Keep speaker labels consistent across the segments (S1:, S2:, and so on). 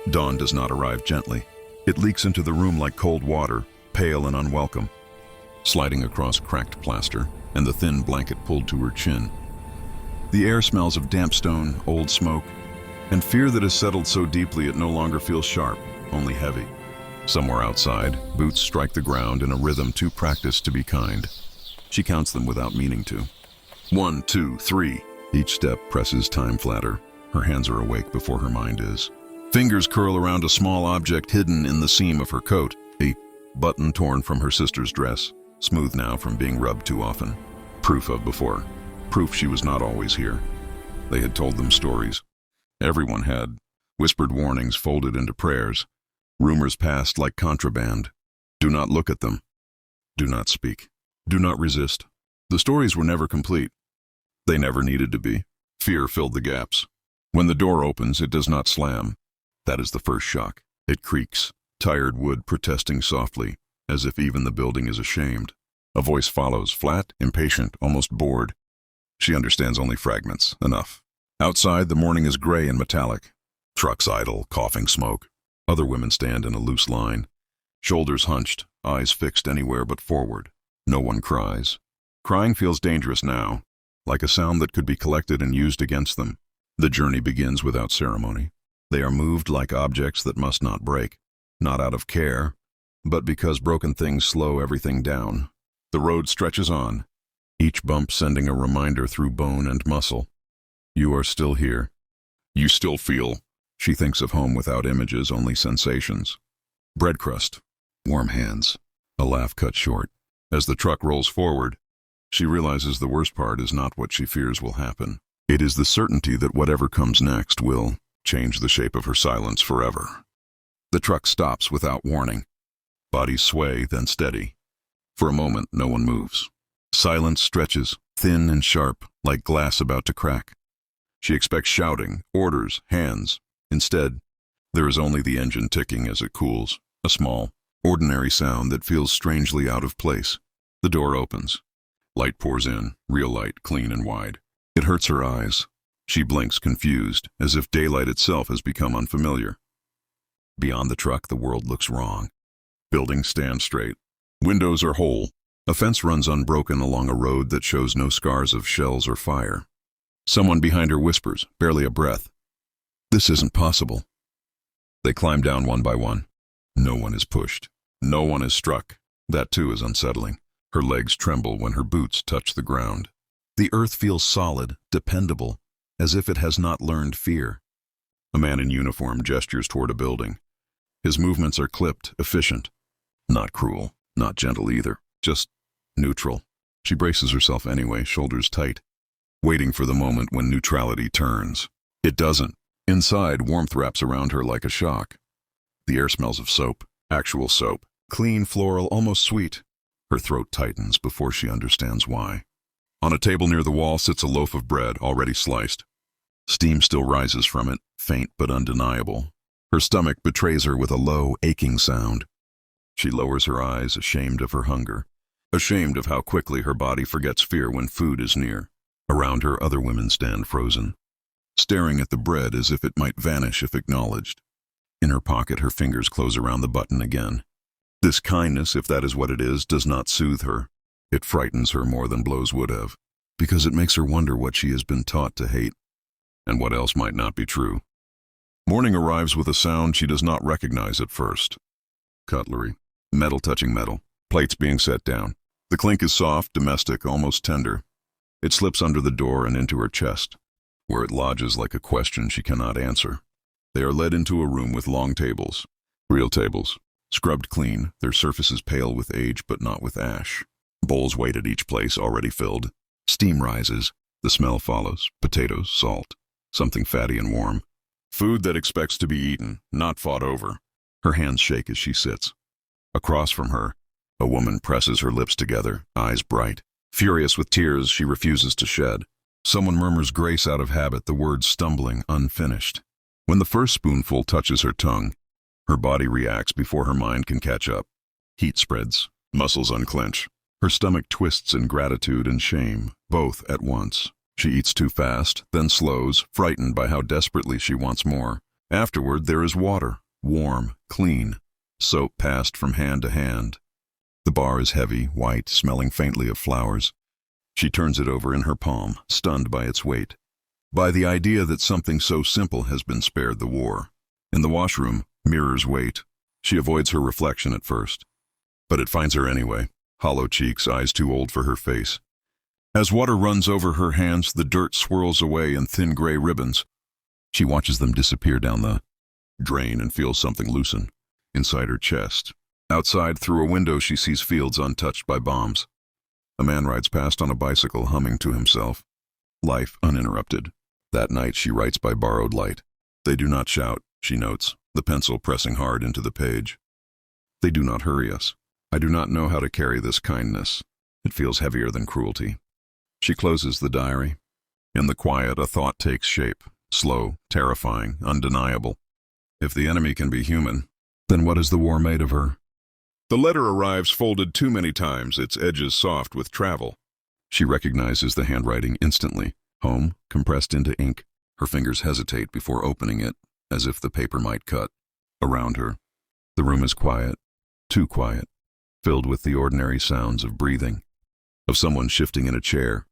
S1: Dawn does not arrive gently. It leaks into the room like cold water, pale and unwelcome, sliding across cracked plaster and the thin blanket pulled to her chin. The air smells of damp stone, old smoke, and fear that has settled so deeply it no longer feels sharp, only heavy. Somewhere outside, boots strike the ground in a rhythm too practiced to be kind. She counts them without meaning to. 1, 2, 3. Each step presses time flatter. Her hands are awake before her mind is. Fingers curl around a small object hidden in the seam of her coat, a button torn from her sister's dress, smooth now from being rubbed too often. Proof of before. Proof she was not always here. They had told them stories. Everyone had. Whispered warnings folded into prayers. Rumors passed like contraband. Do not look at them. Do not speak. Do not resist. The stories were never complete. They never needed to be. Fear filled the gaps. When the door opens, it does not slam. That is the first shock. It creaks, tired wood protesting softly, as if even the building is ashamed. A voice follows, flat, impatient, almost bored. She understands only fragments. Enough. Outside, the morning is gray and metallic. Trucks idle, coughing smoke. Other women stand in a loose line, shoulders hunched, eyes fixed anywhere but forward. No one cries. Crying feels dangerous now, like a sound that could be collected and used against them. The journey begins without ceremony. They are moved like objects that must not break, not out of care, but because broken things slow everything down. The road stretches on, each bump sending a reminder through bone and muscle. You are still here. You still feel. She thinks of home without images, only sensations. Bread crust, warm hands, a laugh cut short. As the truck rolls forward, she realizes the worst part is not what she fears will happen. It is the certainty that whatever comes next will change the shape of her silence forever. The truck stops without warning. Bodies sway, then steady. For a moment, no one moves. Silence stretches, thin and sharp, like glass about to crack. She expects shouting, orders, hands. Instead, there is only the engine ticking as it cools, a small, ordinary sound that feels strangely out of place. The door opens. Light pours in, real light, clean and wide. It hurts her eyes. She blinks confused, as if daylight itself has become unfamiliar. Beyond the truck, the world looks wrong. Buildings stand straight. Windows are whole. A fence runs unbroken along a road that shows no scars of shells or fire. Someone behind her whispers, barely a breath. This isn't possible. They climb down one by one. No one is pushed. No one is struck. That too is unsettling. Her legs tremble when her boots touch the ground. The earth feels solid, dependable, as if it has not learned fear. A man in uniform gestures toward a building. His movements are clipped, efficient. Not cruel, not gentle either, just neutral. She braces herself anyway, shoulders tight, waiting for the moment when neutrality turns. It doesn't. Inside, warmth wraps around her like a shock. The air smells of soap, actual soap, clean, floral, almost sweet. Her throat tightens before she understands why. On a table near the wall sits a loaf of bread, already sliced. Steam still rises from it, faint but undeniable. Her stomach betrays her with a low, aching sound. She lowers her eyes, ashamed of her hunger, ashamed of how quickly her body forgets fear when food is near. Around her, other women stand frozen, staring at the bread as if it might vanish if acknowledged. In her pocket, her fingers close around the button again. This kindness, if that is what it is, does not soothe her. It frightens her more than blows would have, because it makes her wonder what she has been taught to hate, and what else might not be true. Morning arrives with a sound she does not recognize at first. Cutlery, metal touching metal, plates being set down. The clink is soft, domestic, almost tender. It slips under the door and into her chest, where it lodges like a question she cannot answer. They are led into a room with long tables, real tables, scrubbed clean, their surfaces pale with age but not with ash. Bowls wait at each place, already filled. Steam rises. The smell follows. Potatoes, salt, something fatty and warm. Food that expects to be eaten, not fought over. Her hands shake as she sits. Across from her, a woman presses her lips together, eyes bright. Furious with tears she refuses to shed. Someone murmurs grace out of habit, the words stumbling, unfinished. When the first spoonful touches her tongue, her body reacts before her mind can catch up. Heat spreads, muscles unclench. Her stomach twists in gratitude and shame, both at once. She eats too fast, then slows, frightened by how desperately she wants more. Afterward, there is water, warm, clean, soap passed from hand to hand. The bar is heavy, white, smelling faintly of flowers. She turns it over in her palm, stunned by its weight, by the idea that something so simple has been spared the war. In the washroom, mirrors wait. She avoids her reflection at first, but it finds her anyway, hollow cheeks, eyes too old for her face. As water runs over her hands, the dirt swirls away in thin gray ribbons. She watches them disappear down the drain and feels something loosen inside her chest. Outside, through a window, she sees fields untouched by bombs. A man rides past on a bicycle, humming to himself. Life uninterrupted. That night, she writes by borrowed light. They do not shout, she notes, the pencil pressing hard into the page. They do not hurry us. I do not know how to carry this kindness. It feels heavier than cruelty. She closes the diary. In the quiet, a thought takes shape, slow, terrifying, undeniable. If the enemy can be human, then what is the war made of her? The letter arrives folded too many times, its edges soft with travel. She recognizes the handwriting instantly. Home, compressed into ink. Her fingers hesitate before opening it, as if the paper might cut. Around her, the room is quiet, too quiet, filled with the ordinary sounds of breathing, of someone shifting in a chair,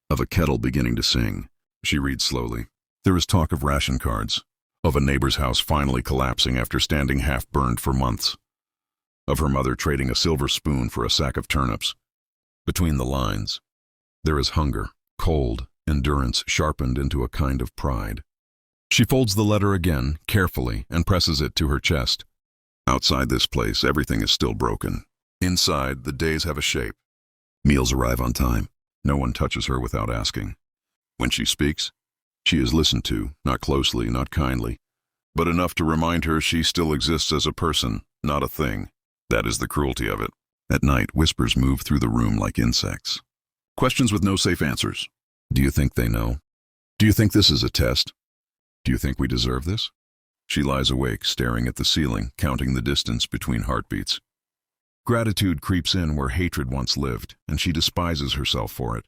S1: of a kettle beginning to sing. She reads slowly. There is talk of ration cards, of a neighbor's house finally collapsing after standing half-burned for months, of her mother trading a silver spoon for a sack of turnips. Between the lines, there is hunger, cold, endurance sharpened into a kind of pride. She folds the letter again, carefully, and presses it to her chest. Outside this place, everything is still broken. Inside, the days have a shape. Meals arrive on time. No one touches her without asking. When she speaks, she is listened to, not closely, not kindly, but enough to remind her she still exists as a person, not a thing. That is the cruelty of it. At night, whispers move through the room like insects. Questions with no safe answers. Do you think they know? Do you think this is a test? Do you think we deserve this? She lies awake, staring at the ceiling, counting the distance between heartbeats. Gratitude creeps in where hatred once lived, and she despises herself for it.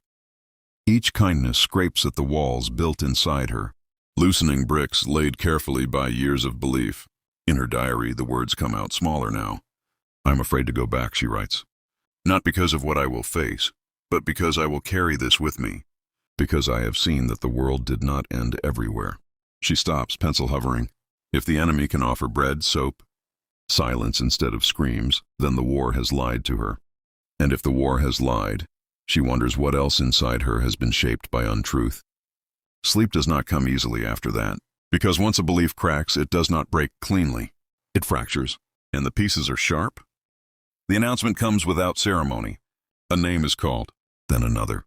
S1: Each kindness scrapes at the walls built inside her, loosening bricks laid carefully by years of belief. In her diary, the words come out smaller now. I'm afraid to go back, she writes. Not because of what I will face, but because I will carry this with me, because I have seen that the world did not end everywhere. She stops, pencil hovering. If the enemy can offer bread, soap, silence instead of screams, then the war has lied to her. And if the war has lied, she wonders what else inside her has been shaped by untruth. Sleep does not come easily after that, because once a belief cracks, it does not break cleanly. It fractures, and the pieces are sharp. The announcement comes without ceremony. A name is called, then another.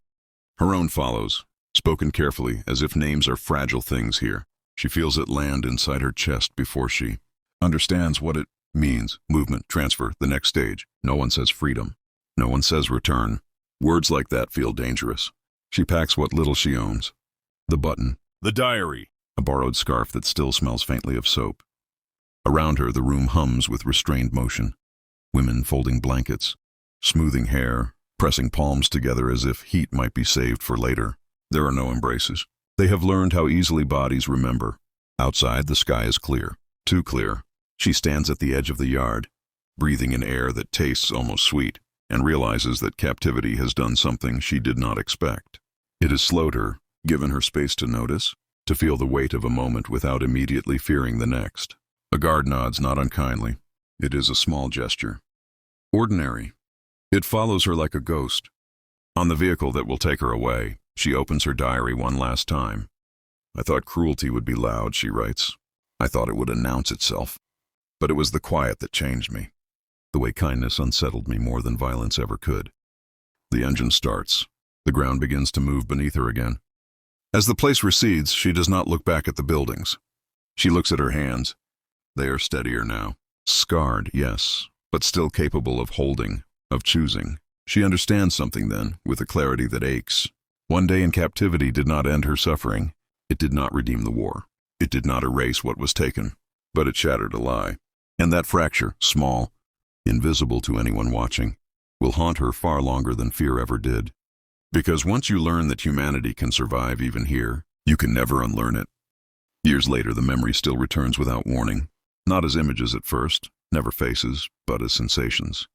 S1: Her own follows, spoken carefully, as if names are fragile things here. She feels it land inside her chest before she understands what it means. Movement, transfer, the next stage. No one says freedom. No one says return. Words like that feel dangerous. She packs what little she owns. The button. The diary. A borrowed scarf that still smells faintly of soap. Around her, the room hums with restrained motion. Women folding blankets, smoothing hair, pressing palms together as if heat might be saved for later. There are no embraces. They have learned how easily bodies remember. Outside, the sky is clear. Too clear. She stands at the edge of the yard, breathing in air that tastes almost sweet, and realizes that captivity has done something she did not expect. It has slowed her, given her space to notice, to feel the weight of a moment without immediately fearing the next. A guard nods, not unkindly. It is a small gesture. Ordinary. It follows her like a ghost. On the vehicle that will take her away, she opens her diary one last time. I thought cruelty would be loud, she writes. I thought it would announce itself. But it was the quiet that changed me. The way kindness unsettled me more than violence ever could. The engine starts. The ground begins to move beneath her again. As the place recedes, she does not look back at the buildings. She looks at her hands. They are steadier now. Scarred, yes, but still capable of holding, of choosing. She understands something then, with a clarity that aches. One day in captivity did not end her suffering. It did not redeem the war. It did not erase what was taken, but it shattered a lie. And that fracture, small, invisible to anyone watching, will haunt her far longer than fear ever did. Because once you learn that humanity can survive even here, you can never unlearn it. Years later, the memory still returns without warning, not as images at first, never faces, but as sensations.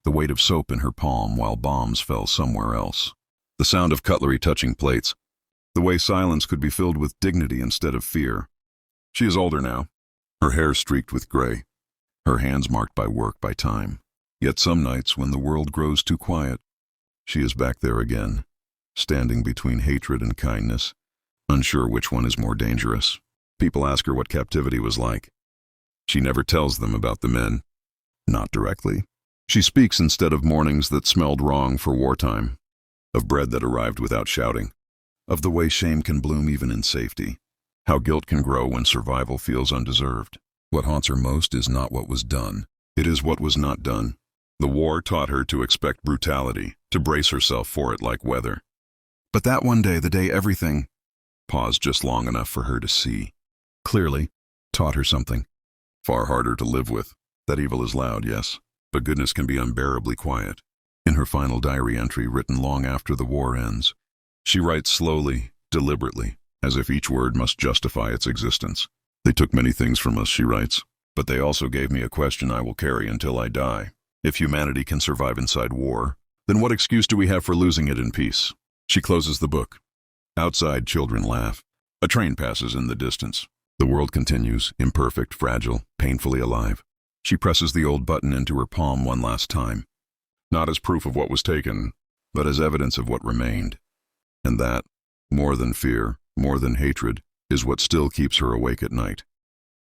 S1: The weight of soap in her palm while bombs fell somewhere else. The sound of cutlery touching plates. The way silence could be filled with dignity instead of fear. She is older now, her hair streaked with gray, her hands marked by work, by time. Yet some nights, when the world grows too quiet, she is back there again, standing between hatred and kindness, unsure which one is more dangerous. People ask her what captivity was like. She never tells them about the men. Not directly. She speaks instead of mornings that smelled wrong for wartime, of bread that arrived without shouting, of the way shame can bloom even in safety, how guilt can grow when survival feels undeserved. What haunts her most is not what was done. It is what was not done. The war taught her to expect brutality, to brace herself for it like weather. But that one day, the day everything paused just long enough for her to see, clearly, taught her something. Far harder to live with. That evil is loud, yes, but goodness can be unbearably quiet. In her final diary entry, written long after the war ends, she writes slowly, deliberately, as if each word must justify its existence. They took many things from us, she writes, but they also gave me a question I will carry until I die. If humanity can survive inside war, then what excuse do we have for losing it in peace? She closes the book. Outside, children laugh. A train passes in the distance. The world continues, imperfect, fragile, painfully alive. She presses the old button into her palm one last time, not as proof of what was taken, but as evidence of what remained. And that, more than fear, more than hatred, is what still keeps her awake at night.